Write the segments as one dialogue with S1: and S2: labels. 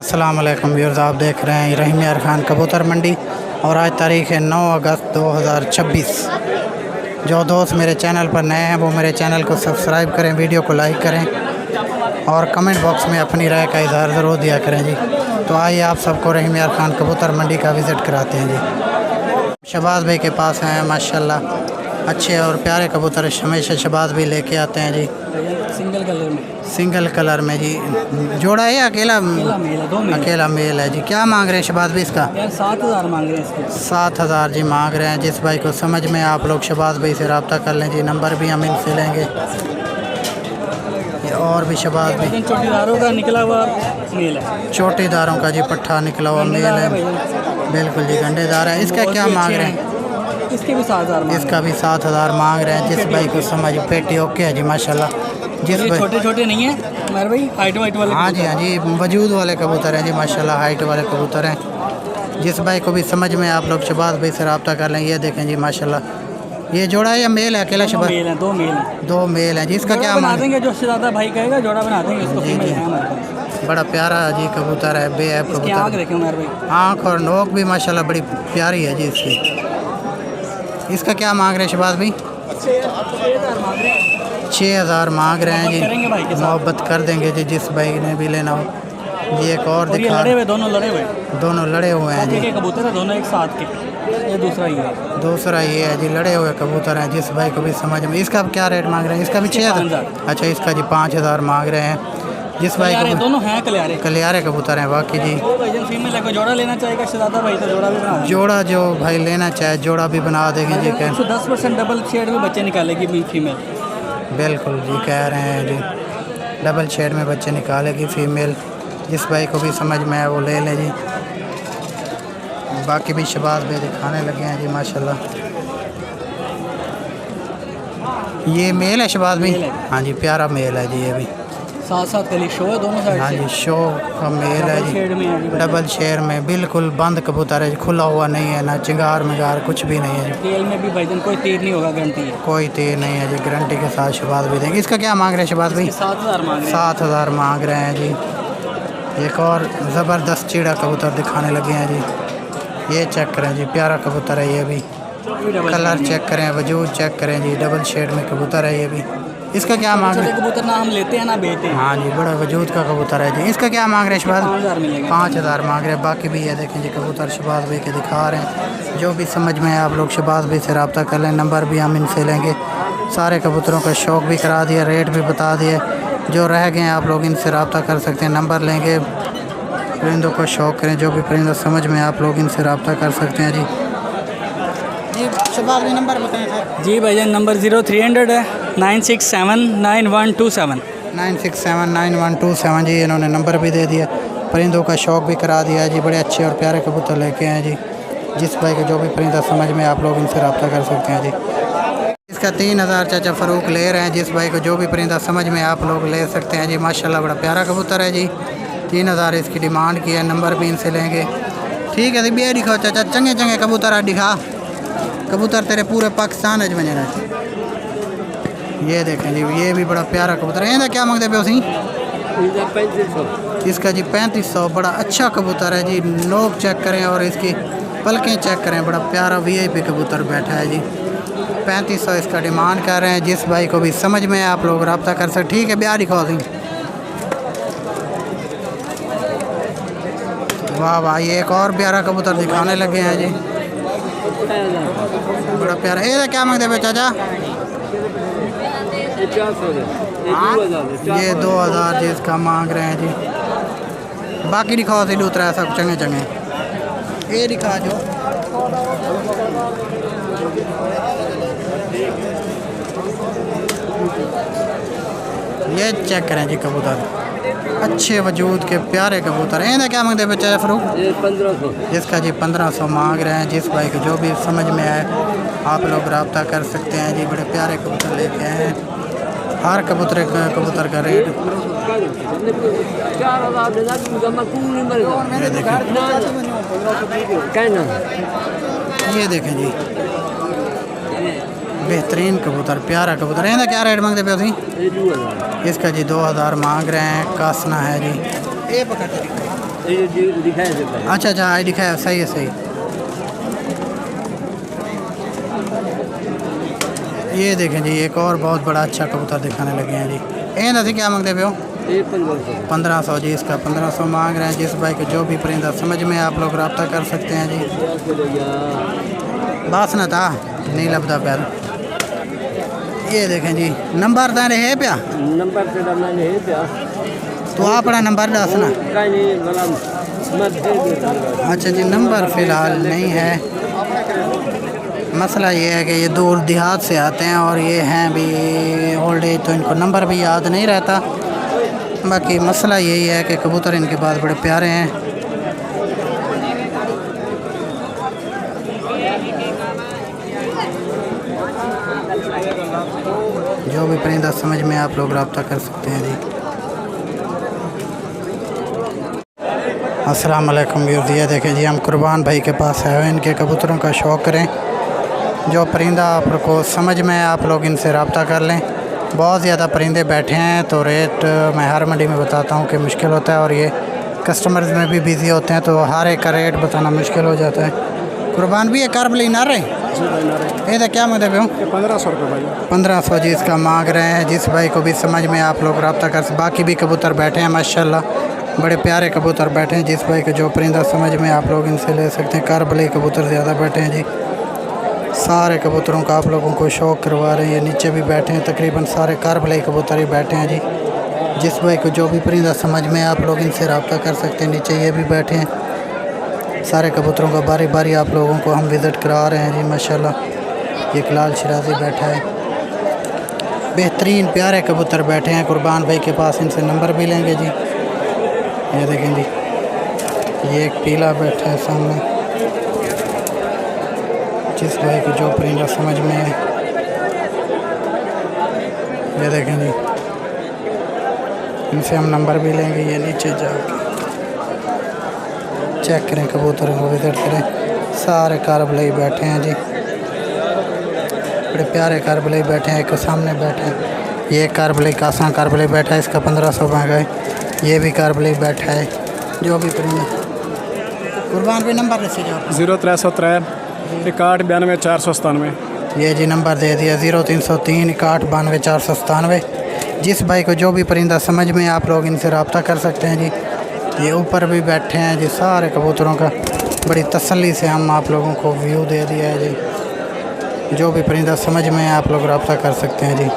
S1: अस्सलाम वालेकुम व्यूअर्स, आप देख रहे हैं रहीम यार खान कबूतर मंडी और आज तारीख़ है 9 अगस्त 2026। जो दोस्त मेरे चैनल पर नए हैं वो मेरे चैनल को सब्सक्राइब करें, वीडियो को लाइक करें और कमेंट बॉक्स में अपनी राय का इज़हार ज़रूर दिया करें जी। तो आइए आप सबको रहीम यार खान कबूतर मंडी का विज़िट कराते हैं जी। शहबाज भाई के पास हैं माशाल्लाह अच्छे और प्यारे कबूतर, हमेशा शहबाज भी लेके आते हैं जी। सिंगल कलर में जी। जोड़ा है या अकेला? अकेला मेल है जी। क्या मांग रहे हैं शहबाज भाई इसका?
S2: 7,000 मांग रहे हैं इसके।
S1: 7,000 जी मांग रहे हैं। जिस भाई को समझ में आप लोग शहबाज भाई से रब्ता कर लें जी, नंबर भी हम इनसे लेंगे। और भी शहबाज भाई
S2: चोटीदारों का निकला हुआ मेल है।
S1: चोटीदारों का जी पट्ठा निकला हुआ मेल है, बिल्कुल जी गंडेदार है। इसका क्या मांग रहे हैं?
S2: इसके भी 7,000।
S1: इसका भी 7,000 मांग रहे हैं। जिस भाई को समझ पेटी ओके है जी माशाल्लाह। जिस भाई
S2: छोटे छोटे नहीं है मेरे भाई, हाइट वाइट वाले।
S1: हाँ जी वजूद वाले कबूतर हैं जी माशाल्लाह, हाइट वाले कबूतर हैं। जिस भाई को भी समझ में आप लोग शहबाज भाई से रब्ता कर लें। ये देखें जी माशाल्लाह, ये जोड़ा है या मेल है? अकेला शहबाज?
S2: मेल है, दो मेल हैं
S1: जी। इसका क्या
S2: बना देंगे? जो ज़्यादा भाई कहेगा जोड़ा बना देंगे इसको। फीमेल है हमारे पास।
S1: बड़ा प्यारा जी कबूतर है, बेऐब कबूतर।
S2: आँख देखें मेरे भाई,
S1: आँख और नोक भी माशाल्लाह बड़ी प्यारी है जी इसकी। इसका क्या मांग रहे हैं शहबाज भाई? 6,000 मांग रहे हैं जी। मोहब्बत कर देंगे जी जिस भाई ने भी लेना हो। ये एक और दिखा,
S2: दोनों
S1: लड़े हुए हैं जी।
S2: कबूतर है दोनों एक साथ के। ये दूसरा ये है जी, लड़े हुए कबूतर हैं। जिस भाई को भी समझ में। इसका क्या रेट मांग रहे हैं? इसका भी 6,000। अच्छा, इसका जी 5,000 मांग रहे हैं। जिस भाई को दोनों हैं
S1: कलियारे कबूतर हैं वाकई जी।
S2: फीमेल है, कोई जोड़ा लेना चाहेगा शहजादा भाई तो जोड़ा भी बना देंगे।
S1: जोड़ा जो भाई लेना चाहे जोड़ा भी बना देंगे जी।
S2: 10% डबल शेड में बच्चे निकालेगी फीमेल।
S1: बिल्कुल जी कह रहे हैं जी, डबल शेड में बच्चे निकालेगी फीमेल। जिस भाई को भी समझ में आए वो ले लें जी। बाकी भी शहबाज भाई दिखाने लगे हैं जी माशाल्लाह। ये मेल है शहबाज भाई? हाँ जी प्यारा मेल है जी। ये भी
S2: साथ कली शो है दोनों साइड।
S1: हाँ जी शो का मेल है जी, डबल शेड में बिल्कुल बंद कबूतर है, खुला हुआ नहीं है, ना चिंगार मिगार कुछ भी नहीं है।
S2: तेल में भी भाईजान कोई तीर नहीं होगा, गारंटी है।
S1: कोई तीर नहीं है जी, गारंटी के साथ शहबाज भी देंगे। इसका क्या मांग रहे हैं शहबाज भाई? 7,000 मांग रहे हैं जी। एक और ज़बरदस्त चीड़ा कबूतर दिखाने लगे हैं जी। ये चेक करें जी, प्यारा कबूतर है। ये भी कलर चेक करें, वजूद चेक करें जी, डबल शेड में कबूतर है ये भी। इसका क्या मांग रहे हैं?
S2: कबूतर ना हम लेते हैं ना बेचते हैं।
S1: हाँ जी बड़ा वजूद का कबूतर है जी। इसका क्या मांग रहे हैं शहबाज? 5,000 मांग रहे हैं। बाकी भी ये देखें जी कबूतर शहबाज भाई के दिखा रहे हैं। जो भी समझ में है आप लोग शहबाज भाई से रब्ता कर लें, नंबर भी हम इनसे लेंगे। सारे कबूतरों का शौक़ भी करा दिया, रेट भी बता दिए। जो रह गए हैं आप लोग इनसे रब्ता कर सकते हैं, नंबर लेंगे। परिंदों का शौक़ करें, जो भी परिंदा समझ में आप लोग इनसे रब्ता कर सकते हैं जी। शहबाज भाई नंबर बताएं सर।
S2: जी भाईजान नंबर 0300 है 9679127।
S1: 9679127 जी। इन्होंने नंबर भी दे दिया, परिंदों का शौक़ भी करा दिया है जी। बड़े अच्छे और प्यारे कबूतर लेके हैं जी। जिस भाई को जो भी परिंदा समझ में आप लोग इनसे रब्ता कर सकते हैं जी। इसका 3,000 चाचा फ़रूक ले रहे हैं। जिस भाई को जो भी परिंदा समझ में आप लोग ले सकते हैं जी। माशाल्लाह बड़ा प्यारा कबूतर है जी। 3,000 इसकी डिमांड की है, नंबर भी इनसे लेंगे। ठीक है जी, बे दिखाओ चाचा, चंगे चंगे कबूतर दिखा। कबूतर तेरे पूरे पाकिस्तान अज बने रहे। ये देखें जी, ये भी बड़ा प्यारा कबूतर है। इनका क्या मांगते पे उसी?
S2: 3500।
S1: इसका जी 3500। बड़ा अच्छा कबूतर है जी। नोक चेक करें और इसकी पलकें चेक करें, बड़ा प्यारा VIP कबूतर बैठा है जी। 3500 इसका डिमांड कर रहे हैं। जिस भाई को भी समझ में आप लोग रब्ता कर सकते। ठीक है ब्याह दिखाओ सी। वाह वाह, ये एक और प्यारा कबूतर दिखाने लगे हैं जी। बड़ा प्यारा। ये क्या मांगते पे चाचा? ये 2,000 जी इसका मांग रहे हैं जी। बाकी दिखाओ सी दूसरा सब चंगे चंगे। ये दिखा जो ये चेक करें जी कबूतर, अच्छे वजूद के प्यारे कबूतर हैं। इन्हें क्या मांगते हैं बच्चा फ़रूक?
S2: 1500।
S1: जिसका जी 1500 मांग रहे हैं। जिस भाई को जो भी समझ में आए आप लोग रब्ता कर सकते हैं जी। बड़े प्यारे कबूतर लेके आए हैं। हर कबूतर का रेट ये देखें जी, बेहतरीन कबूतर, प्यारा कबूतर है। क्या रेट मांगते पे उसी? इसका जी 2,000 मांग रहे हैं। कासना है जी। ये पकड़ अच्छा अच्छा आई दिखाया, सही है सही। ये देखें जी एक और बहुत बड़ा अच्छा कबूतर दिखाने लगे हैं जी। ये ना क्या मांगते पे हो? 1500 जी, इसका 1500 मांग रहे हैं। जिस भाई को जो भी परिंदा समझ में आप लोग रब्ता कर सकते हैं जी। बस ना था नहीं लगता पैर। ये देखें जी नंबर देने है प्या,
S2: नंबर से मैंने है क्या
S1: तो अपना नंबर दसना। अच्छा जी नंबर फ़िलहाल नहीं है। मसला ये है कि ये दूर देहात से आते हैं और ये हैं भी ओल्ड एज, तो इनको नंबर भी याद नहीं रहता। बाकी मसला यही है कि कबूतर इनके पास बड़े प्यारे हैं। जो भी परिंदा समझ में आप लोग रब्ता कर सकते हैं जी। अस्सलाम वालेकुम व्यूअर्स, ये देखें जी हम कुर्बान भाई के पास है। इनके कबूतरों का शौक़ करें। जो परिंदा आपको समझ में आप लोग इनसे रब्ता कर लें। बहुत ज़्यादा परिंदे बैठे हैं तो रेट मैं हर मंडी में बताता हूँ कि मुश्किल होता है, और ये कस्टमर्स में भी बिज़ी होते हैं तो हर एक का रेट बताना मुश्किल हो जाता है। कुर्बान भी है कारबली ना रहे ये तो क्या मतलब हो?
S2: 1500 रुपये भाई।
S1: 1500 जी इसका मांग रहे हैं। जिस भाई को भी समझ में आप लोग रब्ता कर। बाकी भी कबूतर बैठे हैं माशाल्लाह, बड़े प्यारे कबूतर बैठे हैं। जिस भाई को जो परिंदा समझ में आप लोग इनसे ले सकते हैं। कारबली कबूतर ज़्यादा बैठे हैं जी। सारे कबूतरों का आप लोगों को शौक़ करवा रहे हैं। ये नीचे भी बैठे हैं, तकरीबन सारे कारबली कबूतर ही बैठे हैं जी। जिस भाई को जो भी परिंदा समझ में आप लोग इनसे रब्ता कर सकते हैं। नीचे ये भी बैठे हैं। सारे कबूतरों का बारी बारी आप लोगों को हम विज़िट करा रहे हैं जी माशाल्लाह। ये लाल शिराजी बैठा है, बेहतरीन प्यारे कबूतर बैठे हैं कुर्बान भाई के पास। इनसे नंबर भी लेंगे जी। ये देखें जी ये एक पीला बैठा है सामने। जिस भाई को जो परिंदा समझ में है। ये देखें जी इनसे हम नंबर भी लेंगे। ये नीचे जाके चेक करें, कबूतरों को विज़िट करें। सारे कारबली बैठे हैं जी, बड़े प्यारे कारबली बैठे हैं। एक सामने बैठे हैं, ये कारबली कासा कारबली बैठा है, इसका 1500 महंगा है। ये भी कारबली बैठा है। जो भी परिंदा कुर्बान भी नंबर से जाओ
S2: 0303 61 92 497।
S1: ये जी नंबर दे दिया 0303 61 92 497। जिस भाई को जो भी परिंदा समझ में आप लोग इनसे रब्ता कर सकते हैं जी। ये ऊपर भी बैठे हैं जी। सारे कबूतरों का बड़ी तसल्ली से हम आप लोगों को व्यू दे दिया है जी। जो भी परिंदा समझ में आप लोग रब्ता कर सकते हैं जी।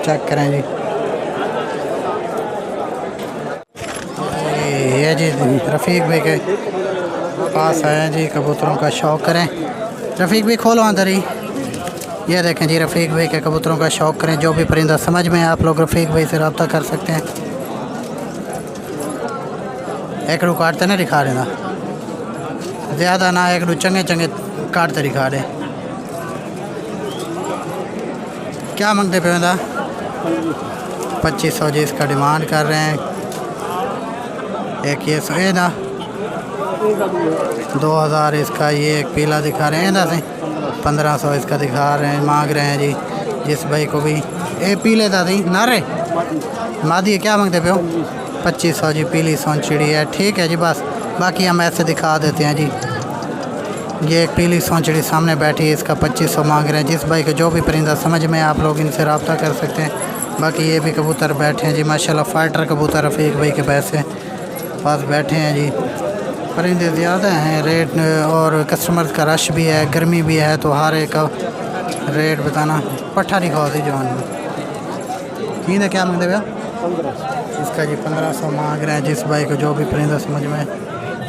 S1: चेक करें जी। ये जी रफ़ीक भाई के पास आए हैं जी। कबूतरों का शौक़ करें। रफ़ीक भाई खोलो अंदर ही। ये देखें जी रफ़ीक भाई के कबूतरों का शौक़ करें। जो भी परिंदा समझ में आप लोग रफ़ीक भाई से रब्ता कर सकते हैं। एक रू काटते ना दिखा रहे ना ज़्यादा ना, एक रू चंगे चंगे काटते दिखा रहे। क्या मांगते पे 2500 जी इसका डिमांड कर रहे हैं। एक ये सफ़ेद ना 2000 इसका। ये एक पीला दिखा रहे हैं ना से 1500 इसका दिखा रहे हैं, मांग रहे हैं जी। जिस भाई को भी ये पीले दादी नारे मादी क्या मांगते पे हो? 2500 जी पीली सोनचिड़ी है। ठीक है जी बस, बाकी हम ऐसे दिखा देते हैं जी। ये एक पीली सोनचिड़ी सामने बैठी है, इसका 2500 मांग रहे हैं। जिस भाई को जो भी परिंदा समझ में आप लोग इनसे रब्ता कर सकते हैं। बाकी ये भी कबूतर बैठे हैं जी माशाल्लाह। फाइटर कबूतर रफ़ीक भाई के पैसे पास बैठे हैं जी। परिंदे ज़्यादा हैं, रेट और कस्टमर का रश भी है, गर्मी भी है, तो हर एक का रेट बताना। पट्ठा दिखाओ दी जवान नींद क्या मांगते भैया? इसका जी 1500 मांग रहे हैं। जिस भाई को जो भी परिंदा समझ में।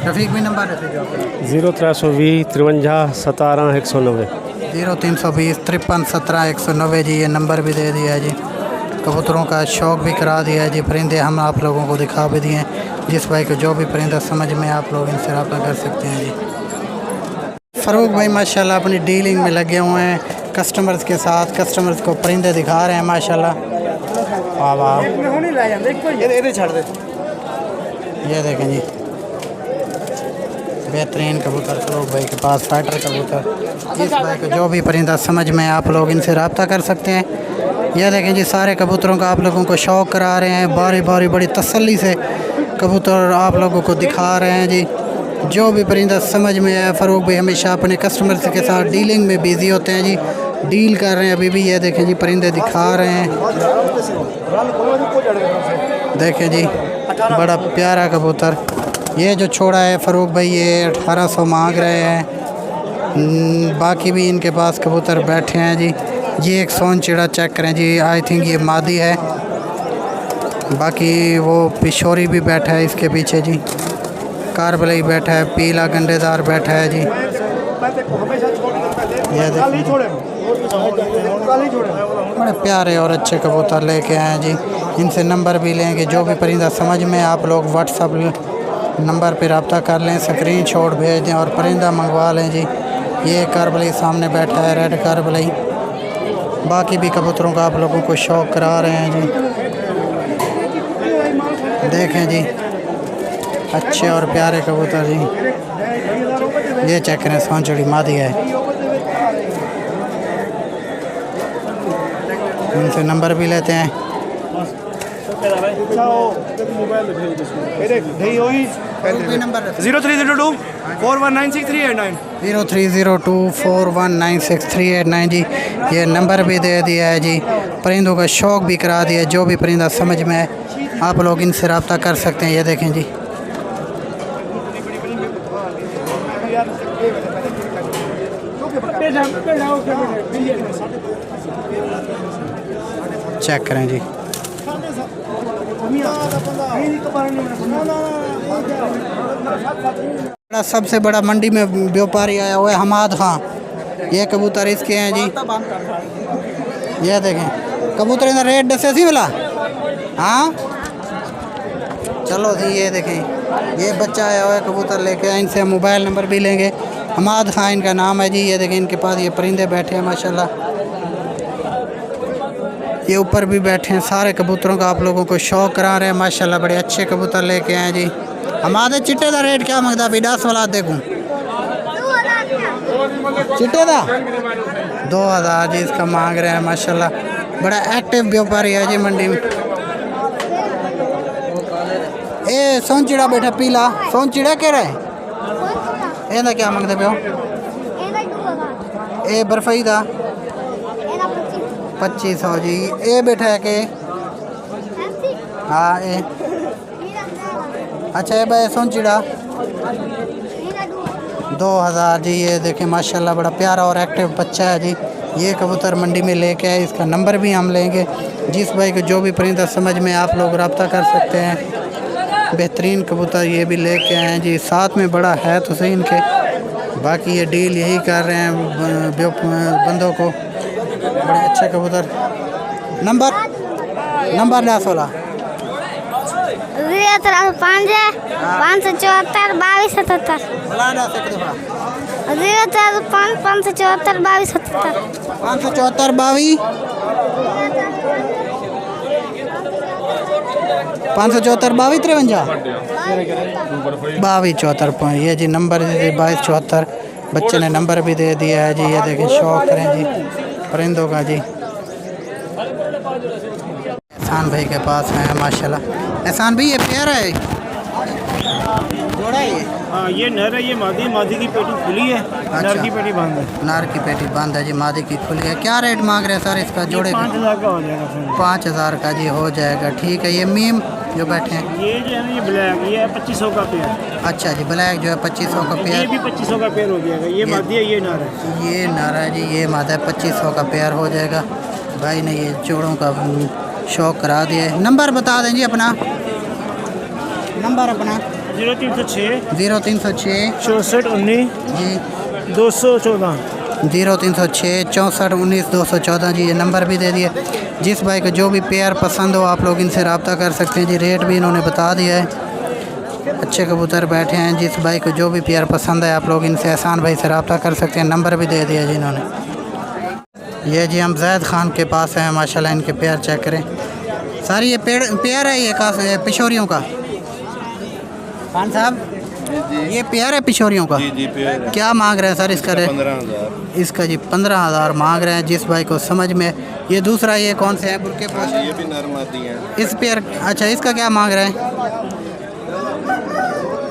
S1: रफ़ीक भी नंबर रहते जो
S2: 0320 53 17 190।
S1: 0320 53 17 190 जी। ये नंबर भी दे दिया है जी। कबूतरों का शौक़ भी करा दिया है जी। परिंदे हम आप लोगों को दिखा भी दिए हैं। जिस भाई को जो भी परिंदा समझ में आप लोग इनसे रब्ता कर सकते हैं जी। फ़ारूक भाई माशाल्लाह अपनी डीलिंग में लगे हुए हैं कस्टमर्स के साथ। कस्टमर्स को परिंदे दिखा रहे हैं माशाल्लाह। वाह वाह। ये देखें जी बेहतरीन कबूतर फ़ारूक भाई के पास फाइटर कबूतर। जिस भाई को जो भी परिंदा समझ में आप लोग इनसे रब्ता कर सकते हैं। ये देखें जी सारे कबूतरों का आप लोगों को शौक़ करा रहे हैं, बारी बारी बड़ी तसल्ली से कबूतर आप लोगों को दिखा रहे हैं जी। जो भी परिंदा समझ में आया, फ़ारूक भाई हमेशा अपने कस्टमर्स के साथ डीलिंग में बिज़ी होते हैं जी, डील कर रहे हैं अभी भी। ये देखें जी परिंदे दिखा रहे हैं, देखें जी बड़ा प्यारा कबूतर। ये जो छोड़ा है फ़ारूक भाई ये 1800 मांग रहे हैं। बाकी भी इनके पास कबूतर बैठे हैं जी। ये एक सोन चिड़ा चेक करें जी, आई थिंक ये मादी है। बाकी वो पिशोरी भी बैठा है इसके पीछे जी, कारबलाई बैठा है, पीला गंडेदार बैठा है जी। ये बड़े प्यारे और अच्छे कबूतर लेके आए हैं जी। इनसे नंबर भी लेंगे, जो भी परिंदा समझ में आप लोग व्हाट्सअप नंबर पर रब्ता कर लें, स्क्रीनशॉट भेज दें और परिंदा मंगवा लें जी। ये कारबलाई सामने बैठा है, रेड कारबलाई। बाकी भी कबूतरों का आप लोगों को शौक़ करा रहे हैं जी। देखें जी अच्छे और प्यारे कबूतर जी। ये चेक करें, सोनचड़ी मादी है। इनसे नंबर भी लेते हैं।
S3: 0302 4196
S1: 03024196 जी। ये नंबर भी दे दिया है जी, परिंदों का शौक़ भी करा दिया। जो भी परिंदा समझ में है आप लोग इनसे रब्ता कर सकते हैं। ये देखें जी चेक करें जी। सबसे बड़ा मंडी में व्यापारी आया हुआ है हमाद खां। ये कबूतर इसके हैं जी। ये देखें कबूतर इधर रेट दसे सी मिला। हाँ चलो जी। ये देखें ये बच्चा आया हुआ है कबूतर लेके, इनसे मोबाइल नंबर भी लेंगे। हमाद खां इनका नाम है जी। ये देखें इनके पास ये परिंदे बैठे हैं माशाल्लाह। ये ऊपर भी बैठे हैं। सारे कबूतरों का आप लोगों को शौक़ करा रहे हैं माशाल्लाह। बड़े अच्छे कबूतर लेके आए जी। हमारे चिट्टे का रेट क्या मंगता भी 10 वाला देखूँ चिट्टे का 2000 जी इसका मांग रहे हैं माशाल्लाह। बड़ा एक्टिव व्यापारी है जी मंडी में। ए सोन चिड़ा बैठा पीला, सोन चिड़ा कह रहा है ये क्या मंगते पे हो? ए बर्फई का 2500 जी। ए बैठा है के हाँ ए अच्छा है भाई सोन चिड़ा 2000 जी। ये देखें माशाल्लाह बड़ा प्यारा और एक्टिव बच्चा है जी। ये कबूतर मंडी में लेके आए, इसका नंबर भी हम लेंगे। जिस भाई को जो भी परिंदा समझ में आप लोग रब्ता कर सकते हैं। बेहतरीन कबूतर ये भी लेके आए हैं जी। साथ में बड़ा है तो सही इनके। बाकी ये डील यही कर रहे हैं बंदों को। बड़े अच्छे कबूतर। नंबर 10 वाला
S4: 574 22 77 045 574 22 77
S1: 574 22 574 22 53 74 ये जी नंबर 2274। बच्चे ने नंबर भी दे दिया है जी। ये देखें शौक़ करें जी परिंदों का जी। एहसान भाई के पास है माशाल्लाह। एहसान भाई ये प्यारा है जोड़ा है ये?
S3: हाँ ये नर है, ये मादी। मादी की पेटी खुली है, नर की पेटी बंद है।
S1: नर की पेटी बंद है जी, मादी की खुली है। क्या रेट मांग रहे हैं सर इसका जोड़े का?
S3: 5000 का हो जाएगा।
S1: 5000 का जी हो जाएगा। ठीक है। ये मीम जो बैठे हैं
S3: ये जो है ना ये ब्लैक, ये 2500 का पेयर।
S1: अच्छा जी ब्लैक जो है 2500 का
S3: ये
S1: पेयर।
S3: भी 2500 का पेयर हो जाएगा। ये मादी है, ये नर है।
S1: ये नर है जी, ये मादा है। 2500 का पेयर हो जाएगा। भाई ने ये जोड़ों का शौक़ करा दिया है। नंबर बता दें जी अपना। नंबर अपना
S3: 0306
S1: 0306
S3: 64 19
S1: जी
S3: 214
S1: 0306 64 19 214 जी। ये नंबर भी दे दिए। जिस भाई को जो भी पेयर पसंद हो आप लोग इनसे रब्ता कर सकते हैं जी। रेट भी इन्होंने बता दिया है। अच्छे कबूतर बैठे हैं। जिस भाई को जो भी पेयर पसंद है आप लोग इनसे एहसान भाई से रब्ता कर सकते हैं। नंबर भी दे दिया जी इन्होंने। ये जी हम जैद खान के पास हैं माशाल्लाह। इनके पेयर चेक करें। सारी ये पेयर है ये पिशोरियों का। खान साहब ये पेयर है पिछोरियों का?
S5: जी पेयर है।
S1: क्या मांग रहे हैं सर इसका रेट?
S5: 15,000।
S1: इसका जी 15,000 मांग रहे हैं, जिस भाई को समझ में। ये दूसरा ये कौन से है बुरके पोश?
S5: ये भी नर मादी हैं।
S1: इस पेयर, अच्छा इसका क्या मांग रहे हैं?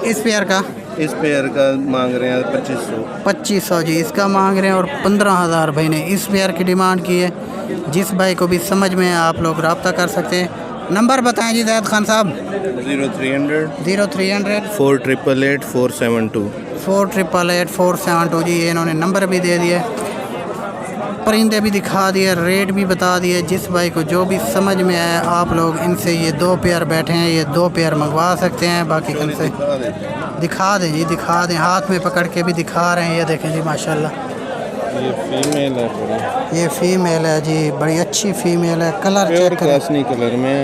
S1: इस पेयर का?
S5: इस पेयर का मांग रहे हैं 2500।
S1: 2500 जी इसका मांग रहे हैं, और 15,000 भाई ने इस पेयर की डिमांड की है। जिस भाई को भी समझ में आप लोग रब्ता कर सकते हैं। नंबर बताएं जी ज़ैद खान साहब।
S5: 0300
S1: 0300
S5: 488 472।
S1: 488 472 जी, ये इन्होंने नंबर भी दे दिए, परिंदे भी दिखा दिए, रेट भी बता दिए। जिस भाई को जो भी समझ में आए आप लोग इनसे ये 2 पेयर बैठे हैं, ये 2 पेयर मंगवा सकते हैं। बाकी कल से दिखा दें जी, दिखा दें, हाथ में पकड़ के भी दिखा रहे हैं। ये देखें जी माशाल्लाह,
S5: ये फीमेल है पूरी।
S1: ये फीमेल है जी, बड़ी अच्छी फीमेल है। कलर
S5: प्योर
S1: चेक करें,
S5: कासनी कलर में,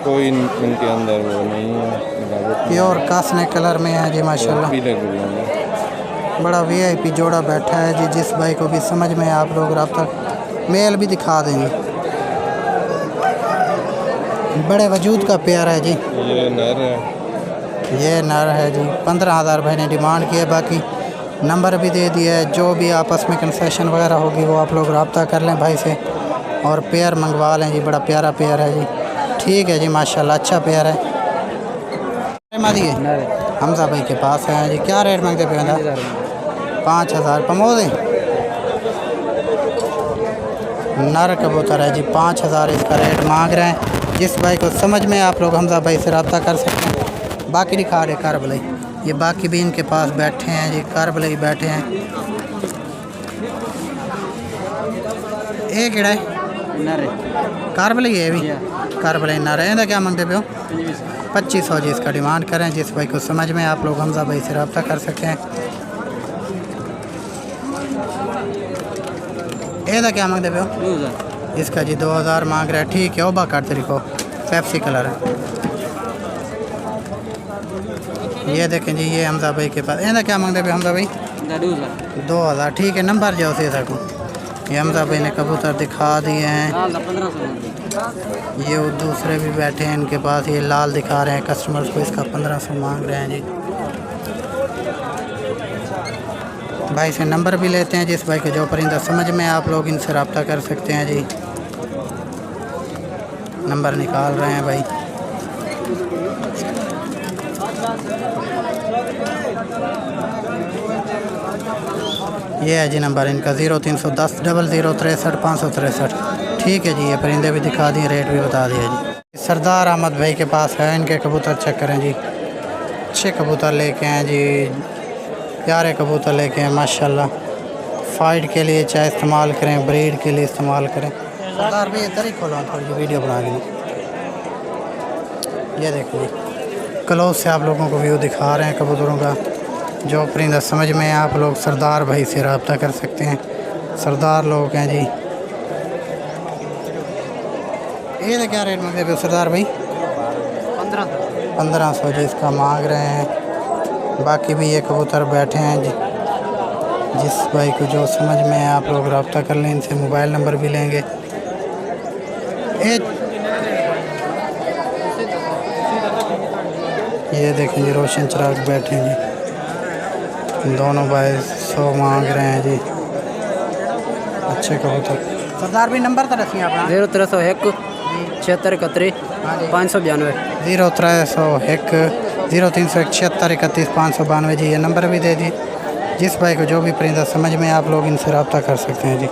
S5: कोई इनके अंदर वो नहीं है।
S1: प्योर कासने कलर में है जी माशाल्लाह।
S5: पीले गुलाब में
S1: बड़ा VIP जोड़ा बैठा है जी। जिस भाई को भी समझ में आप लोग रब्ता, मेल भी दिखा देंगे। बड़े वजूद का पेयर है जी।
S5: ये नर है।
S1: ये नर है जी। 15,000 भाई ने डिमांड की है। बाकी नंबर भी दे दिया है, जो भी आपस में कंसेशन वगैरह होगी वो आप लोग रब्ता कर लें भाई से, और पेयर मंगवा लें जी। बड़ा प्यारा पेयर है जी। ठीक है जी माशाल्लाह, अच्छा पेयर है। मादी हमजा भाई के पास है जी। क्या रेट मांगते पे? 5,000 पमोदे नर कबूतर है जी। 5,000 इसका रेट मांग रहे हैं। जिस भाई को समझ में आप लोग हमजा भाई से रब्ता कर सकते हैं। बाकी दिखा रहे कारबलाई, ये बाकी भी इनके पास बैठे हैं जी, कारबलाई बैठे हैं। ये केड़ा है? कारबलाई है भी, कारबलाई नर है। क्या मांगते पे हो? 2500 जी इसका डिमांड करें। जिस भाई को समझ में आप लोग हमजा भाई से रब्ता कर सकते हैं। ये क्या मांगते पे हो? इसका जी 2000 मांग रहा है। ठीक है, ओबा काटते लिखो, पेप्सी कलर है। ये देखें जी, ये हमजा भाई के पास। ये क्या मांगते पे हमजा भाई? 2000। ठीक है, नंबर जो से सकूँ। ये हमजा भाई ने कबूतर दिखा दिए हैं। ये वो दूसरे भी बैठे हैं इनके पास, ये लाल दिखा रहे हैं कस्टमर्स को। इसका 1500 मांग रहे हैं जी। भाई से नंबर भी लेते हैं। जिस भाई को जो परिंदा समझ में आप लोग इनसे रब्ता कर सकते हैं जी। नंबर निकाल रहे हैं भाई। ये है जी नंबर इनका 0310 00 63 563। ठीक है जी, ये परिंदे भी दिखा दिए, रेट भी बता दिया जी। सरदार अहमद भाई के पास है। इनके कबूतर चेक करें जी, अच्छे कबूतर लेके हैं जी, प्यारे कबूतर लेके हैं माशाल्लाह। फ़ाइट के लिए चाहे इस्तेमाल करें, ब्रीड के लिए इस्तेमाल करें। सरदार भाई इधर ही खोलो थोड़ी जी, वीडियो बना ली। ये देखिए क्लोज से आप लोगों को व्यू दिखा रहे हैं कबूतरों का। जो परिंदा समझ में आप लोग सरदार भाई से रब्ता कर सकते हैं। सरदार लोग हैं जी। ये क्या रेट मांगते हैं सरदार भाई? 1500 जी इसका मांग रहे हैं। बाकी भी ये कबूतर बैठे हैं जी। जिस भाई को जो समझ में है आप लोग रब्ता कर लें, इनसे मोबाइल नंबर भी लेंगे। ये देखें जी, रोशन चिराग बैठे हैं जी। दोनों भाई 100 मांग रहे हैं जी। अच्छे कबूतर। सरदार भी नंबर तो रखिए अपना।
S2: 0301 76 31 592।
S1: 0301 0301 76 31 592 जी, ये नंबर भी दे दिए। जिस भाई को जो भी परिंदा समझ में आप लोग इनसे रब्ता कर सकते हैं जी।